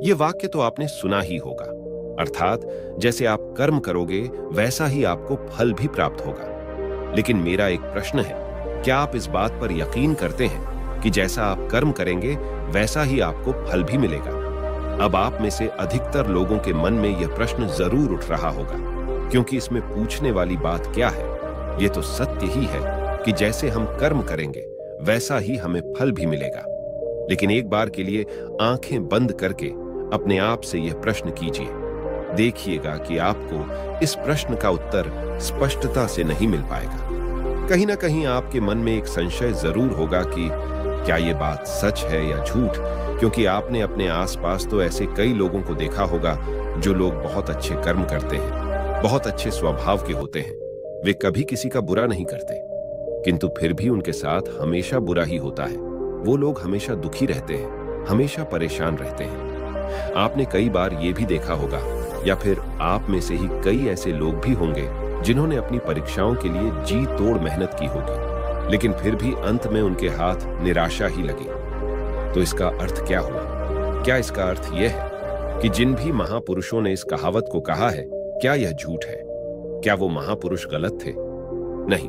ये वाक्य तो आपने सुना ही होगा, अर्थात जैसे आप कर्म करोगे वैसा ही आपको फल भी प्राप्त होगा। लेकिन मेरा एक प्रश्न है, क्या आप इस बात पर यकीन करते हैं कि जैसा आप कर्म करेंगे वैसा ही आपको फल भी मिलेगा? अब आप में से अधिकतर लोगों के मन में यह प्रश्न जरूर उठ रहा होगा, क्योंकि इसमें पूछने वाली बात क्या है? ये तो सत्य ही है कि जैसे हम कर्म करेंगे वैसा ही हमें फल भी मिलेगा। लेकिन एक बार के लिए आंखें बंद करके अपने आप से यह प्रश्न कीजिए। देखिएगा कि आपको इस प्रश्न का उत्तर स्पष्टता से नहीं मिल पाएगा। कहीं ना कहीं आपके मन में एक संशय जरूर होगा कि क्या यह बात सच है या झूठ, क्योंकि आपने अपने आसपास तो ऐसे कई लोगों को देखा होगा जो लोग बहुत अच्छे कर्म करते हैं, बहुत अच्छे स्वभाव के होते हैं, वे कभी किसी का बुरा नहीं करते, किंतु फिर भी उनके साथ हमेशा बुरा ही होता है। वो लोग हमेशा दुखी रहते हैं, हमेशा परेशान रहते हैं। आपने कई बार ये भी देखा होगा, या फिर आप में से ही कई ऐसे लोग भी होंगे जिन्होंने अपनी परीक्षाओं के लिए जी तोड़ मेहनत की होगी, लेकिन फिर भी अंत में उनके हाथ निराशा ही लगी। तो इसका अर्थ क्या हुआ? क्या इसका अर्थ यह है कि जिन भी महापुरुषों ने इस कहावत को कहा है, क्या यह झूठ है? क्या वो महापुरुष गलत थे? नहीं,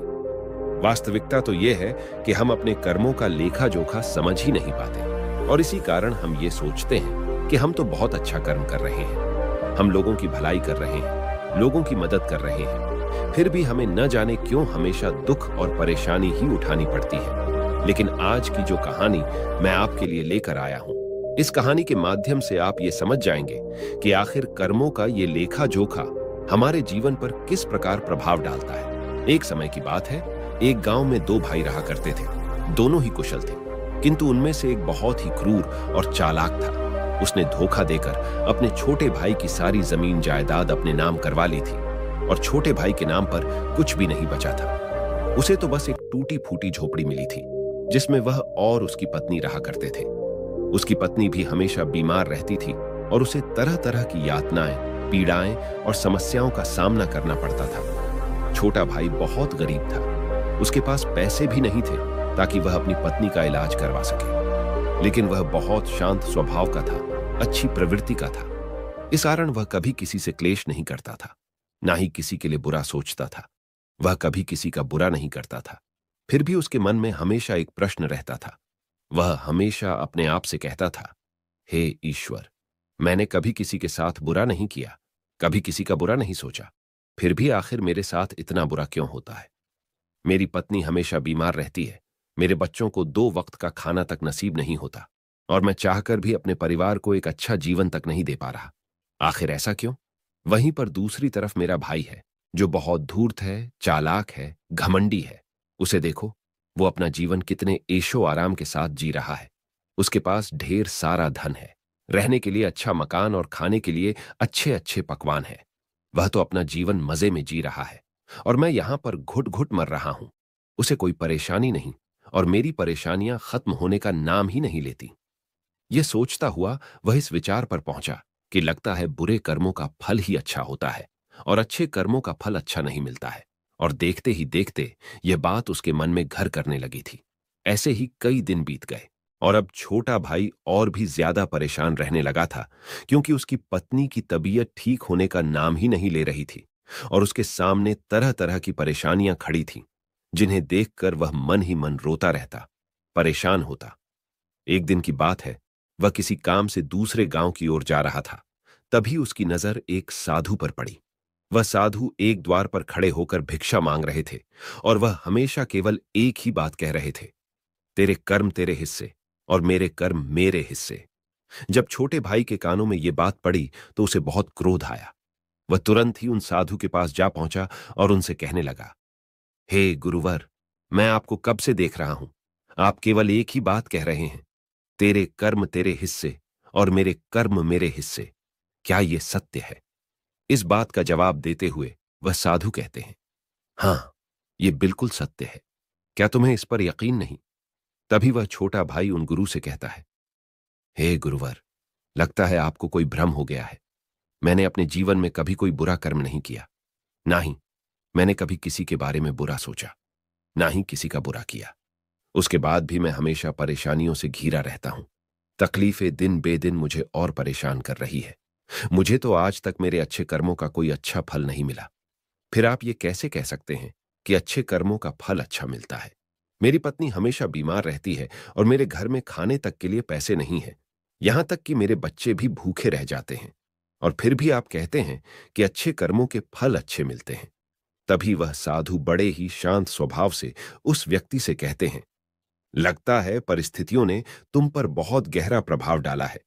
वास्तविकता तो यह है कि हम अपने कर्मों का लेखा जोखा समझ ही नहीं पाते, और इसी कारण हम ये सोचते हैं कि हम तो बहुत अच्छा कर्म कर रहे हैं, हम लोगों की भलाई कर रहे हैं, लोगों की मदद कर रहे हैं, फिर भी हमें न जाने क्यों हमेशा दुख और परेशानी ही उठानी पड़ती है। लेकिन आज की जो कहानी मैं आपके लिए लेकर आया हूं, इस कहानी के माध्यम से आप ये समझ जाएंगे कि आखिर कर्मों का ये लेखा जोखा हमारे जीवन पर किस प्रकार प्रभाव डालता है। एक समय की बात है, एक गांव में दो भाई रहा करते थे। दोनों ही कुशल थे, किंतु उनमें से एक बहुत ही क्रूर और चालाक था। उसने धोखा देकर अपने छोटे भाई की सारी जमीन जायदाद अपने नाम करवा ली थी, और छोटे भाई के नाम पर कुछ भी नहीं बचा था। उसे तो बस एक टूटी फूटी झोपड़ी मिली थी, जिसमें वह और उसकी पत्नी रहा करते थे। उसकी पत्नी भी हमेशा बीमार रहती थी, और उसे तरह तरह की यातनाएं, पीड़ाएं और समस्याओं का सामना करना पड़ता था। छोटा भाई बहुत गरीब था, उसके पास पैसे भी नहीं थे ताकि वह अपनी पत्नी का इलाज करवा सके, लेकिन वह बहुत शांत स्वभाव का था, अच्छी प्रवृत्ति का था। इस कारण वह कभी किसी से क्लेश नहीं करता था, ना ही किसी के लिए बुरा सोचता था। वह कभी किसी का बुरा नहीं करता था। फिर भी उसके मन में हमेशा एक प्रश्न रहता था। वह हमेशा अपने आप से कहता था, हे ईश्वर, मैंने कभी किसी के साथ बुरा नहीं किया, कभी किसी का बुरा नहीं सोचा, फिर भी आखिर मेरे साथ इतना बुरा क्यों होता है? मेरी पत्नी हमेशा बीमार रहती है, मेरे बच्चों को 2 वक्त का खाना तक नसीब नहीं होता, और मैं चाहकर भी अपने परिवार को एक अच्छा जीवन तक नहीं दे पा रहा। आखिर ऐसा क्यों? वहीं पर दूसरी तरफ मेरा भाई है, जो बहुत धूर्त है, चालाक है, घमंडी है। उसे देखो, वो अपना जीवन कितने ऐशो आराम के साथ जी रहा है। उसके पास ढेर सारा धन है, रहने के लिए अच्छा मकान और खाने के लिए अच्छे अच्छे पकवान है। वह तो अपना जीवन मजे में जी रहा है, और मैं यहां पर घुट घुट मर रहा हूं। उसे कोई परेशानी नहीं, और मेरी परेशानियां खत्म होने का नाम ही नहीं लेती। यह सोचता हुआ वह इस विचार पर पहुंचा कि लगता है बुरे कर्मों का फल ही अच्छा होता है, और अच्छे कर्मों का फल अच्छा नहीं मिलता है। और देखते ही देखते यह बात उसके मन में घर करने लगी थी। ऐसे ही कई दिन बीत गए, और अब छोटा भाई और भी ज्यादा परेशान रहने लगा था, क्योंकि उसकी पत्नी की तबीयत ठीक होने का नाम ही नहीं ले रही थी, और उसके सामने तरह तरह की परेशानियां खड़ी थीं, जिन्हें देखकर वह मन ही मन रोता रहता, परेशान होता। एक दिन की बात है, वह किसी काम से दूसरे गांव की ओर जा रहा था। तभी उसकी नजर एक साधु पर पड़ी। वह साधु एक द्वार पर खड़े होकर भिक्षा मांग रहे थे, और वह हमेशा केवल एक ही बात कह रहे थे, तेरे कर्म तेरे हिस्से और मेरे कर्म मेरे हिस्से। जब छोटे भाई के कानों में यह बात पड़ी तो उसे बहुत क्रोध आया। वह तुरंत ही उन साधु के पास जा पहुंचा और उनसे कहने लगा, हे गुरुवर, मैं आपको कब से देख रहा हूं, आप केवल एक ही बात कह रहे हैं, तेरे कर्म तेरे हिस्से और मेरे कर्म मेरे हिस्से। क्या यह सत्य है? इस बात का जवाब देते हुए वह साधु कहते हैं, हां, यह बिल्कुल सत्य है। क्या तुम्हें इस पर यकीन नहीं? तभी वह छोटा भाई उन गुरु से कहता है, हे गुरुवर, लगता है आपको कोई भ्रम हो गया है। मैंने अपने जीवन में कभी कोई बुरा कर्म नहीं किया, ना ही मैंने कभी किसी के बारे में बुरा सोचा, ना ही किसी का बुरा किया। उसके बाद भी मैं हमेशा परेशानियों से घिरा रहता हूं, तकलीफें दिन बेदिन मुझे और परेशान कर रही है। मुझे तो आज तक मेरे अच्छे कर्मों का कोई अच्छा फल नहीं मिला। फिर आप ये कैसे कह सकते हैं कि अच्छे कर्मों का फल अच्छा मिलता है? मेरी पत्नी हमेशा बीमार रहती है और मेरे घर में खाने तक के लिए पैसे नहीं हैं। यहां तक कि मेरे बच्चे भी भूखे रह जाते हैं। और फिर भी आप कहते हैं कि अच्छे कर्मों के फल अच्छे मिलते हैं। तभी वह साधु बड़े ही शांत स्वभाव से उस व्यक्ति से कहते हैं, लगता है परिस्थितियों ने तुम पर बहुत गहरा प्रभाव डाला है।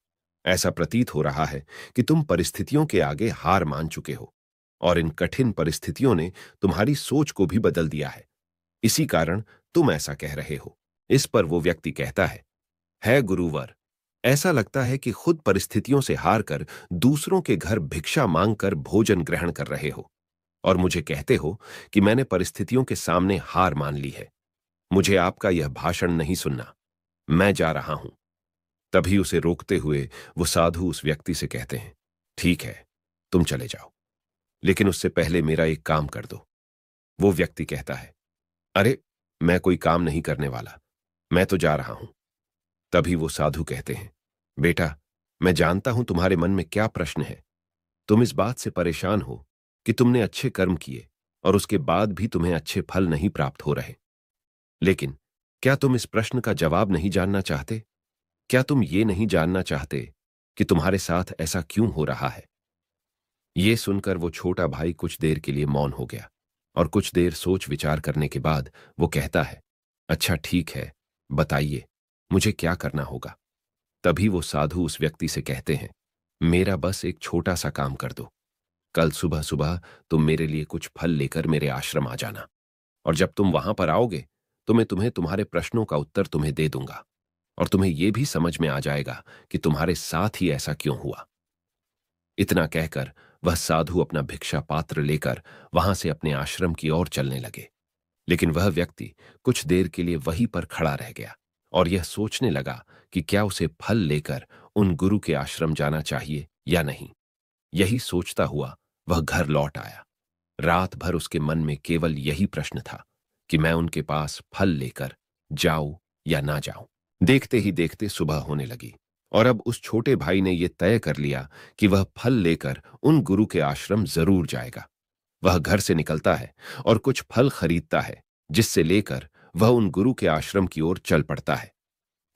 ऐसा प्रतीत हो रहा है कि तुम परिस्थितियों के आगे हार मान चुके हो और इन कठिन परिस्थितियों ने तुम्हारी सोच को भी बदल दिया है। इसी कारण तुम ऐसा कह रहे हो। इस पर वो व्यक्ति कहता है गुरुवर, ऐसा लगता है कि खुद परिस्थितियों से हार कर दूसरों के घर भिक्षा मांगकर भोजन ग्रहण कर रहे हो और मुझे कहते हो कि मैंने परिस्थितियों के सामने हार मान ली है। मुझे आपका यह भाषण नहीं सुनना। मैं जा रहा हूं। तभी उसे रोकते हुए वो साधु उस व्यक्ति से कहते हैं, ठीक है, तुम चले जाओ, लेकिन उससे पहले मेरा एक काम कर दो। वो व्यक्ति कहता है, अरे, मैं कोई काम नहीं करने वाला, मैं तो जा रहा हूं। तभी वो साधु कहते हैं, बेटा, मैं जानता हूं तुम्हारे मन में क्या प्रश्न है। तुम इस बात से परेशान हो कि तुमने अच्छे कर्म किए और उसके बाद भी तुम्हें अच्छे फल नहीं प्राप्त हो रहे। लेकिन क्या तुम इस प्रश्न का जवाब नहीं जानना चाहते? क्या तुम ये नहीं जानना चाहते कि तुम्हारे साथ ऐसा क्यों हो रहा है? ये सुनकर वो छोटा भाई कुछ देर के लिए मौन हो गया और कुछ देर सोच विचार करने के बाद वो कहता है, अच्छा ठीक है, बताइए, मुझे क्या करना होगा? तभी वो साधु उस व्यक्ति से कहते हैं, मेरा बस एक छोटा सा काम कर दो। कल सुबह सुबह तुम मेरे लिए कुछ फल लेकर मेरे आश्रम आ जाना और जब तुम वहां पर आओगे तो मैं तुम्हें तुम्हारे प्रश्नों का उत्तर तुम्हें दे दूंगा और तुम्हें यह भी समझ में आ जाएगा कि तुम्हारे साथ ही ऐसा क्यों हुआ। इतना कहकर वह साधु अपना भिक्षा पात्र लेकर वहां से अपने आश्रम की ओर चलने लगे। लेकिन वह व्यक्ति कुछ देर के लिए वहीं पर खड़ा रह गया और यह सोचने लगा कि क्या उसे फल लेकर उन गुरु के आश्रम जाना चाहिए या नहीं। यही सोचता हुआ वह घर लौट आया। रात भर उसके मन में केवल यही प्रश्न था कि मैं उनके पास फल लेकर जाऊं या ना जाऊं। देखते ही देखते सुबह होने लगी और अब उस छोटे भाई ने यह तय कर लिया कि वह फल लेकर उन गुरु के आश्रम जरूर जाएगा। वह घर से निकलता है और कुछ फल खरीदता है, जिससे लेकर वह उन गुरु के आश्रम की ओर चल पड़ता है।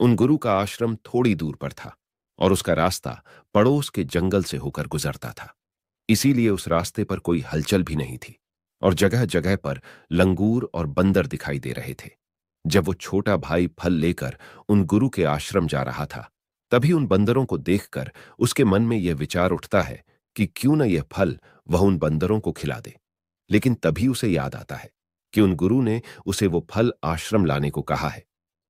उन गुरु का आश्रम थोड़ी दूर पर था और उसका रास्ता पड़ोस के जंगल से होकर गुजरता था। इसीलिए उस रास्ते पर कोई हलचल भी नहीं थी और जगह जगह पर लंगूर और बंदर दिखाई दे रहे थे। जब वो छोटा भाई फल लेकर उन गुरु के आश्रम जा रहा था, तभी उन बंदरों को देखकर उसके मन में यह विचार उठता है कि क्यों न यह फल वह उन बंदरों को खिला दे। लेकिन तभी उसे याद आता है कि उन गुरु ने उसे वो फल आश्रम लाने को कहा है।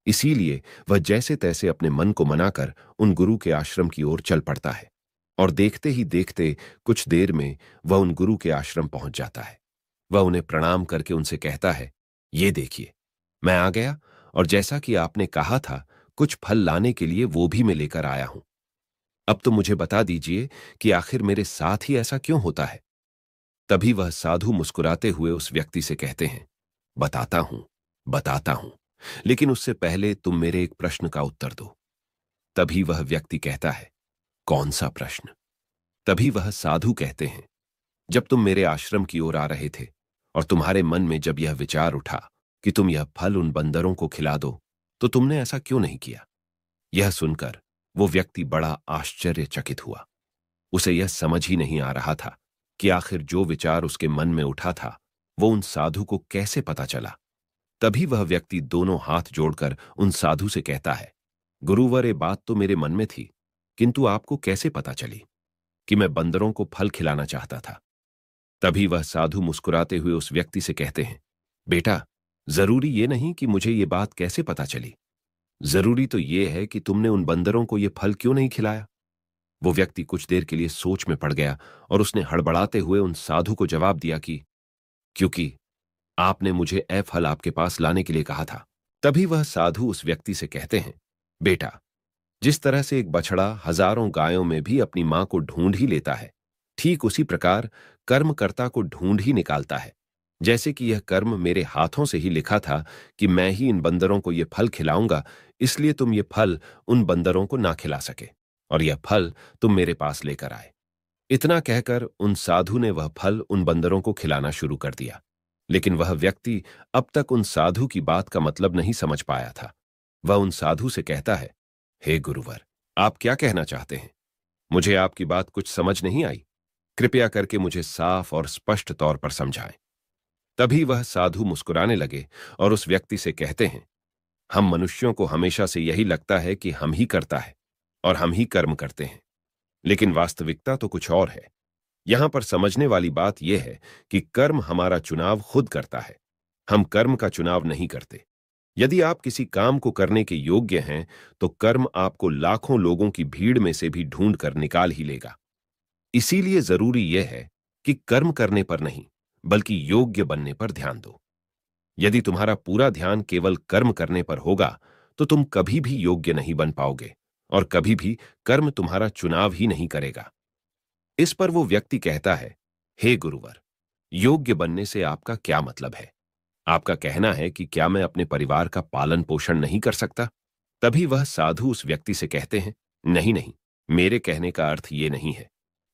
इसीलिए वह जैसे तैसे अपने मन को मनाकर उन गुरु के आश्रम की ओर चल पड़ता है और देखते ही देखते कुछ देर में वह उन गुरु के आश्रम पहुंच जाता है। वह उन्हें प्रणाम करके उनसे कहता है, ये देखिए, मैं आ गया और जैसा कि आपने कहा था कुछ फल लाने के लिए वो भी मैं लेकर आया हूं। अब तो मुझे बता दीजिए कि आखिर मेरे साथ ही ऐसा क्यों होता है। तभी वह साधु मुस्कुराते हुए उस व्यक्ति से कहते हैं, बताता हूं, लेकिन उससे पहले तुम मेरे एक प्रश्न का उत्तर दो। तभी वह व्यक्ति कहता है, कौन सा प्रश्न? तभी वह साधु कहते हैं, जब तुम मेरे आश्रम की ओर आ रहे थे और तुम्हारे मन में जब यह विचार उठा कि तुम यह फल उन बंदरों को खिला दो, तो तुमने ऐसा क्यों नहीं किया? यह सुनकर वो व्यक्ति बड़ा आश्चर्यचकित हुआ। उसे यह समझ ही नहीं आ रहा था कि आखिर जो विचार उसके मन में उठा था वो उन साधु को कैसे पता चला। तभी वह व्यक्ति दोनों हाथ जोड़कर उन साधु से कहता है, गुरुवर, ये बात तो मेरे मन में थी, किंतु आपको कैसे पता चली कि मैं बंदरों को फल खिलाना चाहता था? तभी वह साधु मुस्कुराते हुए उस व्यक्ति से कहते हैं, बेटा, जरूरी ये नहीं कि मुझे ये बात कैसे पता चली, जरूरी तो ये है कि तुमने उन बंदरों को ये फल क्यों नहीं खिलाया। वो व्यक्ति कुछ देर के लिए सोच में पड़ गया और उसने हड़बड़ाते हुए उन साधु को जवाब दिया कि क्योंकि आपने मुझे ए फल आपके पास लाने के लिए कहा था। तभी वह साधु उस व्यक्ति से कहते हैं, बेटा, जिस तरह से एक बछड़ा हजारों गायों में भी अपनी मां को ढूंढ ही लेता है, ठीक उसी प्रकार कर्मकर्ता को ढूंढ ही निकालता है। जैसे कि यह कर्म मेरे हाथों से ही लिखा था कि मैं ही इन बंदरों को यह फल खिलाऊंगा, इसलिए तुम ये फल उन बंदरों को ना खिला सके, और यह फल तुम मेरे पास लेकर आए। इतना कहकर उन साधु ने वह फल उन बंदरों को खिलाना शुरू कर दिया। लेकिन वह व्यक्ति अब तक उन साधु की बात का मतलब नहीं समझ पाया था। वह उन साधु से कहता है, हे गुरुवर, आप क्या कहना चाहते हैं? मुझे आपकी बात कुछ समझ नहीं आई। कृपया करके मुझे साफ और स्पष्ट तौर पर समझाएं। तभी वह साधु मुस्कुराने लगे और उस व्यक्ति से कहते हैं, हम मनुष्यों को हमेशा से यही लगता है कि हम ही करता है और हम ही कर्म करते हैं, लेकिन वास्तविकता तो कुछ और है। यहां पर समझने वाली बात यह है कि कर्म हमारा चुनाव खुद करता है, हम कर्म का चुनाव नहीं करते। यदि आप किसी काम को करने के योग्य हैं, तो कर्म आपको लाखों लोगों की भीड़ में से भी ढूंढ कर निकाल ही लेगा। इसीलिए जरूरी यह है कि कर्म करने पर नहीं, बल्कि योग्य बनने पर ध्यान दो। यदि तुम्हारा पूरा ध्यान केवल कर्म करने पर होगा, तो तुम कभी भी योग्य नहीं बन पाओगे और कभी भी कर्म तुम्हारा चुनाव ही नहीं करेगा। इस पर वो व्यक्ति कहता है, हे गुरुवर, योग्य बनने से आपका क्या मतलब है? आपका कहना है कि क्या मैं अपने परिवार का पालन पोषण नहीं कर सकता? तभी वह साधु उस व्यक्ति से कहते हैं, नहीं नहीं, मेरे कहने का अर्थ ये नहीं है।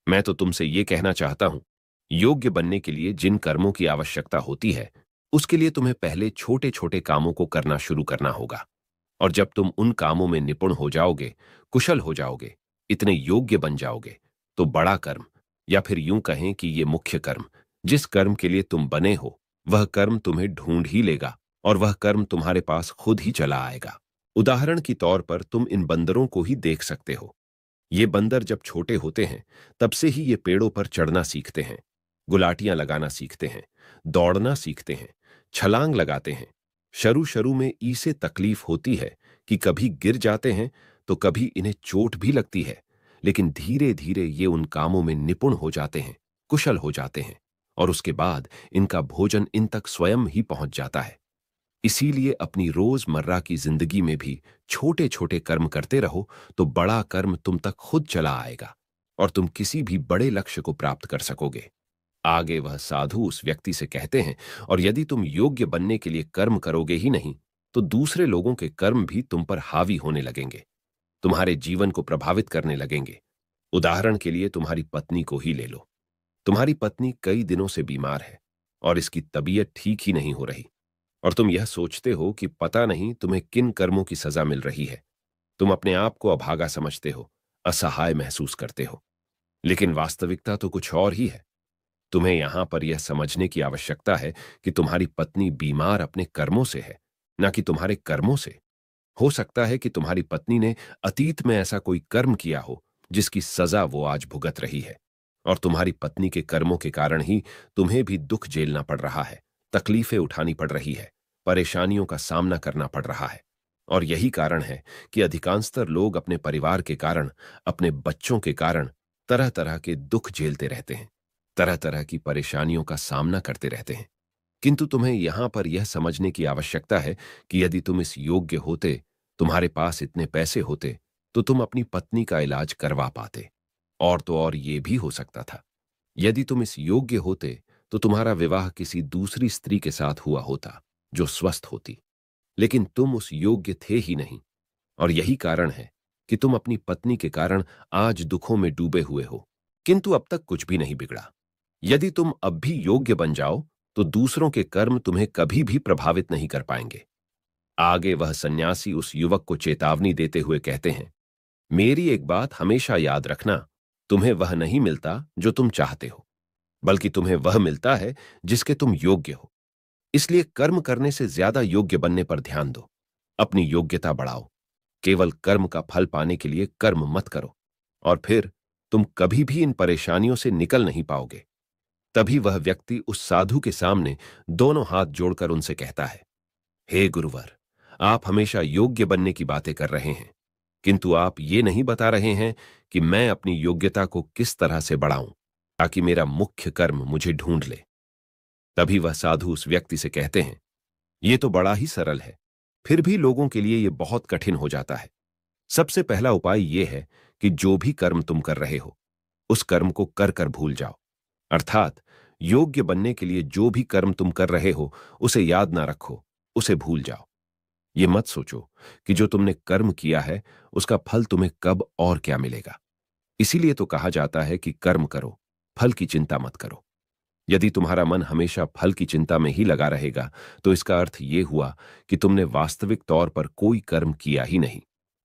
मैं तो तुमसे ये कहना चाहता हूं, योग्य बनने के लिए जिन कर्मों की आवश्यकता होती है, उसके लिए तुम्हें पहले छोटे छोटे कामों को करना शुरू करना होगा। और जब तुम उन कामों में निपुण हो जाओगे, कुशल हो जाओगे, इतने योग्य बन जाओगे, तो बड़ा कर्म, या फिर यूं कहें कि ये मुख्य कर्म, जिस कर्म के लिए तुम बने हो, वह कर्म तुम्हें ढूंढ ही लेगा और वह कर्म तुम्हारे पास खुद ही चला आएगा। उदाहरण के तौर पर तुम इन बंदरों को ही देख सकते हो। ये बंदर जब छोटे होते हैं, तब से ही ये पेड़ों पर चढ़ना सीखते हैं, गुलाटियां लगाना सीखते हैं, दौड़ना सीखते हैं, छलांग लगाते हैं। शुरू शुरू में इसे तकलीफ होती है कि कभी गिर जाते हैं तो कभी इन्हें चोट भी लगती है, लेकिन धीरे धीरे ये उन कामों में निपुण हो जाते हैं, कुशल हो जाते हैं, और उसके बाद इनका भोजन इन तक स्वयं ही पहुंच जाता है। इसीलिए अपनी रोजमर्रा की जिंदगी में भी छोटे छोटे कर्म करते रहो, तो बड़ा कर्म तुम तक खुद चला आएगा और तुम किसी भी बड़े लक्ष्य को प्राप्त कर सकोगे। आगे वह साधु उस व्यक्ति से कहते हैं, और यदि तुम योग्य बनने के लिए कर्म करोगे ही नहीं, तो दूसरे लोगों के कर्म भी तुम पर हावी होने लगेंगे, तुम्हारे जीवन को प्रभावित करने लगेंगे। उदाहरण के लिए तुम्हारी पत्नी को ही ले लो। तुम्हारी पत्नी कई दिनों से बीमार है और इसकी तबीयत ठीक ही नहीं हो रही, और तुम यह सोचते हो कि पता नहीं तुम्हें किन कर्मों की सजा मिल रही है। तुम अपने आप को अभागा समझते हो, असहाय महसूस करते हो, लेकिन वास्तविकता तो कुछ और ही है। तुम्हें यहां पर यह समझने की आवश्यकता है कि तुम्हारी पत्नी बीमार अपने कर्मों से है, न कि तुम्हारे कर्मों से। हो सकता है कि तुम्हारी पत्नी ने अतीत में ऐसा कोई कर्म किया हो जिसकी सजा वो आज भुगत रही है, और तुम्हारी पत्नी के कर्मों के कारण ही तुम्हें भी दुख झेलना पड़ रहा है, तकलीफें उठानी पड़ रही है, परेशानियों का सामना करना पड़ रहा है। और यही कारण है कि अधिकांशतर लोग अपने परिवार के कारण, अपने बच्चों के कारण तरह तरह के दुख झेलते रहते हैं, तरह तरह की परेशानियों का सामना करते रहते हैं। किंतु तुम्हें यहां पर यह समझने की आवश्यकता है कि यदि तुम इस योग्य होते, तुम्हारे पास इतने पैसे होते, तो तुम अपनी पत्नी का इलाज करवा पाते। और तो और ये भी हो सकता था, यदि तुम इस योग्य होते, तो तुम्हारा विवाह किसी दूसरी स्त्री के साथ हुआ होता जो स्वस्थ होती। लेकिन तुम उस योग्य थे ही नहीं, और यही कारण है कि तुम अपनी पत्नी के कारण आज दुखों में डूबे हुए हो। किंतु अब तक कुछ भी नहीं बिगड़ा। यदि तुम अब भी योग्य बन जाओ, तो दूसरों के कर्म तुम्हें कभी भी प्रभावित नहीं कर पाएंगे। आगे वह सन्यासी उस युवक को चेतावनी देते हुए कहते हैं, मेरी एक बात हमेशा याद रखना, तुम्हें वह नहीं मिलता जो तुम चाहते हो, बल्कि तुम्हें वह मिलता है जिसके तुम योग्य हो। इसलिए कर्म करने से ज्यादा योग्य बनने पर ध्यान दो, अपनी योग्यता बढ़ाओ। केवल कर्म का फल पाने के लिए कर्म मत करो, और फिर तुम कभी भी इन परेशानियों से निकल नहीं पाओगे। तभी वह व्यक्ति उस साधु के सामने दोनों हाथ जोड़कर उनसे कहता है, हे गुरुवर, आप हमेशा योग्य बनने की बातें कर रहे हैं, किंतु आप ये नहीं बता रहे हैं कि मैं अपनी योग्यता को किस तरह से बढ़ाऊं ताकि मेरा मुख्य कर्म मुझे ढूंढ ले। तभी वह साधु उस व्यक्ति से कहते हैं, ये तो बड़ा ही सरल है, फिर भी लोगों के लिए यह बहुत कठिन हो जाता है। सबसे पहला उपाय यह है कि जो भी कर्म तुम कर रहे हो, उस कर्म को कर कर भूल जाओ। अर्थात योग्य बनने के लिए जो भी कर्म तुम कर रहे हो, उसे याद ना रखो, उसे भूल जाओ। ये मत सोचो कि जो तुमने कर्म किया है उसका फल तुम्हें कब और क्या मिलेगा। इसीलिए तो कहा जाता है कि कर्म करो, फल की चिंता मत करो। यदि तुम्हारा मन हमेशा फल की चिंता में ही लगा रहेगा, तो इसका अर्थ ये हुआ कि तुमने वास्तविक तौर पर कोई कर्म किया ही नहीं।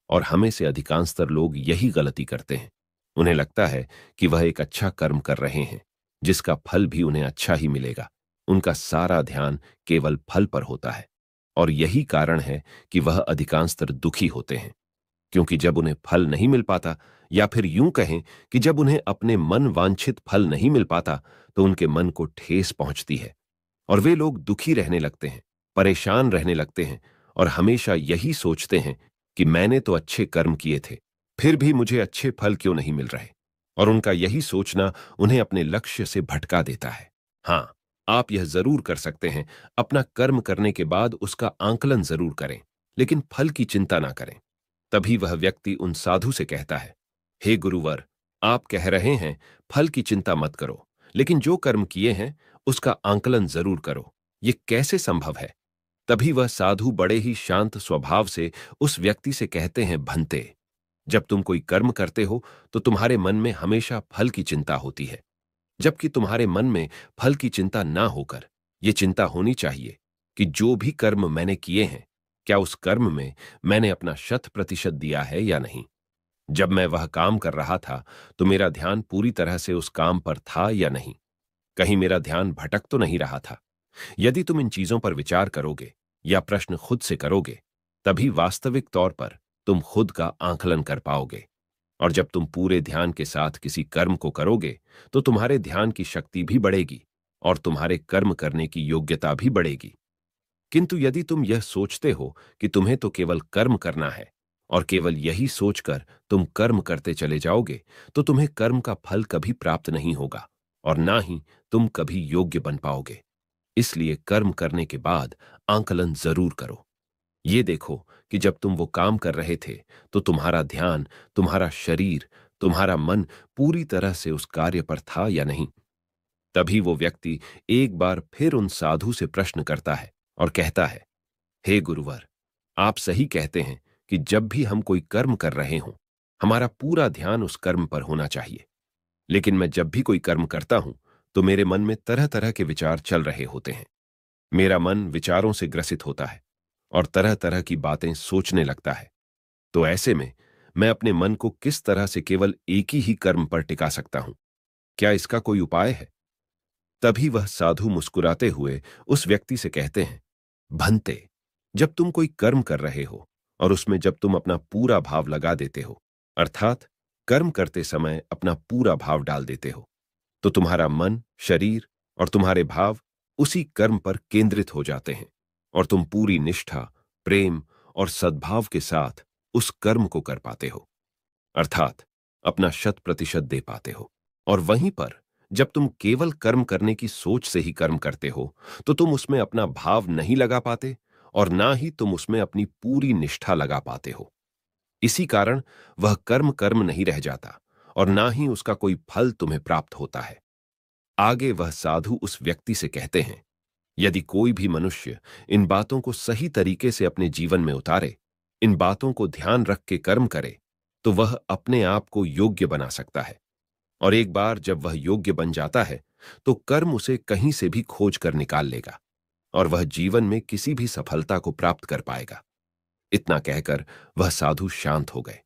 और हमें से अधिकांशतर लोग यही गलती करते हैं। उन्हें लगता है कि वह एक अच्छा कर्म कर रहे हैं, जिसका फल भी उन्हें अच्छा ही मिलेगा। उनका सारा ध्यान केवल फल पर होता है। और यही कारण है कि वह अधिकांशतर दुखी होते हैं, क्योंकि जब उन्हें फल नहीं मिल पाता, या फिर यूं कहें कि जब उन्हें अपने मन वांछित फल नहीं मिल पाता, तो उनके मन को ठेस पहुंचती है और वे लोग दुखी रहने लगते हैं, परेशान रहने लगते हैं और हमेशा यही सोचते हैं कि मैंने तो अच्छे कर्म किए थे, फिर भी मुझे अच्छे फल क्यों नहीं मिल रहे। और उनका यही सोचना उन्हें अपने लक्ष्य से भटका देता है। हाँ, आप यह जरूर कर सकते हैं, अपना कर्म करने के बाद उसका आंकलन जरूर करें, लेकिन फल की चिंता ना करें। तभी वह व्यक्ति उन साधु से कहता है, हे गुरुवर, आप कह रहे हैं फल की चिंता मत करो, लेकिन जो कर्म किए हैं उसका आंकलन जरूर करो। ये कैसे संभव है? तभी वह साधु बड़े ही शांत स्वभाव से उस व्यक्ति से कहते हैं, भंते, जब तुम कोई कर्म करते हो तो तुम्हारे मन में हमेशा फल की चिंता होती है, जबकि तुम्हारे मन में फल की चिंता ना होकर ये चिंता होनी चाहिए कि जो भी कर्म मैंने किए हैं, क्या उस कर्म में मैंने अपना 100% दिया है या नहीं। जब मैं वह काम कर रहा था तो मेरा ध्यान पूरी तरह से उस काम पर था या नहीं, कहीं मेरा ध्यान भटक तो नहीं रहा था। यदि तुम इन चीजों पर विचार करोगे या प्रश्न खुद से करोगे, तभी वास्तविक तौर पर तुम खुद का आंकलन कर पाओगे। और जब तुम पूरे ध्यान के साथ किसी कर्म को करोगे, तो तुम्हारे ध्यान की शक्ति भी बढ़ेगी और तुम्हारे कर्म करने की योग्यता भी बढ़ेगी। किंतु यदि तुम यह सोचते हो कि तुम्हें तो केवल कर्म करना है और केवल यही सोचकर तुम कर्म करते चले जाओगे, तो तुम्हें कर्म का फल कभी प्राप्त नहीं होगा और ना ही तुम कभी योग्य बन पाओगे। इसलिए कर्म करने के बाद आंकलन जरूर करो। ये देखो कि जब तुम वो काम कर रहे थे तो तुम्हारा ध्यान, तुम्हारा शरीर, तुम्हारा मन पूरी तरह से उस कार्य पर था या नहीं। तभी वो व्यक्ति एक बार फिर उन साधु से प्रश्न करता है और कहता है, हे गुरुवर, आप सही कहते हैं कि जब भी हम कोई कर्म कर रहे हों, हमारा पूरा ध्यान उस कर्म पर होना चाहिए। लेकिन मैं जब भी कोई कर्म करता हूं तो मेरे मन में तरह तरह के विचार चल रहे होते हैं। मेरा मन विचारों से ग्रसित होता है और तरह तरह की बातें सोचने लगता है। तो ऐसे में मैं अपने मन को किस तरह से केवल एक ही कर्म पर टिका सकता हूं? क्या इसका कोई उपाय है? तभी वह साधु मुस्कुराते हुए उस व्यक्ति से कहते हैं, भंते, जब तुम कोई कर्म कर रहे हो और उसमें जब तुम अपना पूरा भाव लगा देते हो, अर्थात कर्म करते समय अपना पूरा भाव डाल देते हो, तो तुम्हारा मन, शरीर और तुम्हारे भाव उसी कर्म पर केंद्रित हो जाते हैं और तुम पूरी निष्ठा, प्रेम और सद्भाव के साथ उस कर्म को कर पाते हो, अर्थात अपना 100% दे पाते हो। और वहीं पर जब तुम केवल कर्म करने की सोच से ही कर्म करते हो, तो तुम उसमें अपना भाव नहीं लगा पाते और ना ही तुम उसमें अपनी पूरी निष्ठा लगा पाते हो। इसी कारण वह कर्म कर्म नहीं रह जाता और ना ही उसका कोई फल तुम्हें प्राप्त होता है। आगे वह साधु उस व्यक्ति से कहते हैं, यदि कोई भी मनुष्य इन बातों को सही तरीके से अपने जीवन में उतारे, इन बातों को ध्यान रख के कर्म करे, तो वह अपने आप को योग्य बना सकता है। और एक बार जब वह योग्य बन जाता है, तो कर्म उसे कहीं से भी खोज कर निकाल लेगा और वह जीवन में किसी भी सफलता को प्राप्त कर पाएगा। इतना कहकर वह साधु शांत हो गए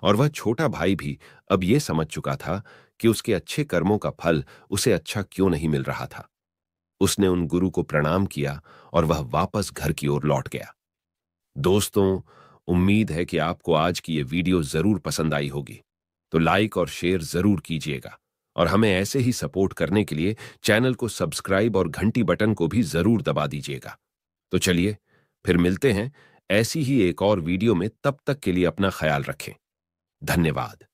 और वह छोटा भाई भी अब यह समझ चुका था कि उसके अच्छे कर्मों का फल उसे अच्छा क्यों नहीं मिल रहा था। उसने उन गुरु को प्रणाम किया और वह वापस घर की ओर लौट गया। दोस्तों, उम्मीद है कि आपको आज की ये वीडियो जरूर पसंद आई होगी। तो लाइक और शेयर जरूर कीजिएगा और हमें ऐसे ही सपोर्ट करने के लिए चैनल को सब्सक्राइब और घंटी बटन को भी जरूर दबा दीजिएगा। तो चलिए फिर मिलते हैं ऐसी ही एक और वीडियो में। तब तक के लिए अपना ख्याल रखें। धन्यवाद।